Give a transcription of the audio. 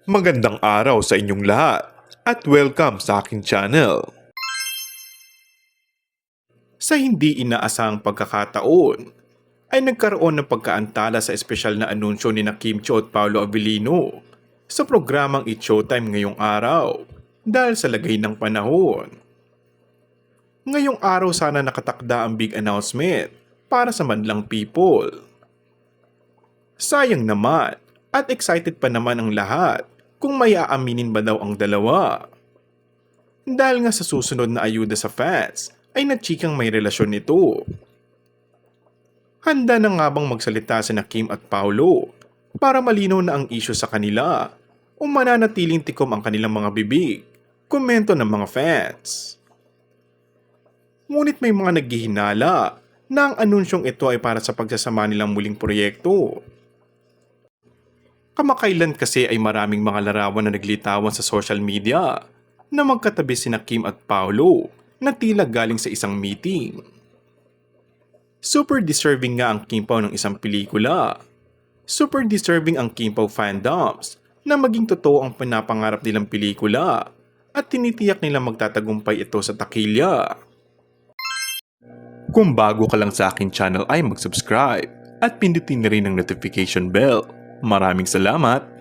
Magandang araw sa inyong lahat at welcome sa aking channel. Sa hindi inaasahang pagkakataon, ay nagkaroon ng pagkaantala sa espesyal na anunsyo ni Kim Chiu at Paolo Avellino sa programang It's Showtime ngayong araw dahil sa lagay ng panahon. Ngayong araw sana nakatakda ang big announcement para sa madlang people. Sayang naman at excited pa naman ang lahat kung may aaminin ba daw ang dalawa. Dahil nga sa susunod na ayuda sa fans ay nagchikang may relasyon nito. Handa na nga bang magsalita si Kim at Paolo para malinaw na ang isyu sa kanila o mananatiling tikom ang kanilang mga bibig, komento ng mga fans. Ngunit may mga naghihinala na ang anunsyong ito ay para sa pagsasama nilang muling proyekto. Kamakailan kasi ay maraming mga larawan na naglitawan sa social media na magkatabi sina Kim at Paolo na tila galing sa isang meeting. Super deserving nga ang Kim Pao ng isang pelikula. Super deserving ang Kim Pao fandoms na maging totoo ang pinapangarap nilang pelikula at tinitiyak nilang magtatagumpay ito sa takilya. Kung bago ka lang sa akin channel ay mag-subscribe at pindutin na rin ang notification bell. Maraming salamat!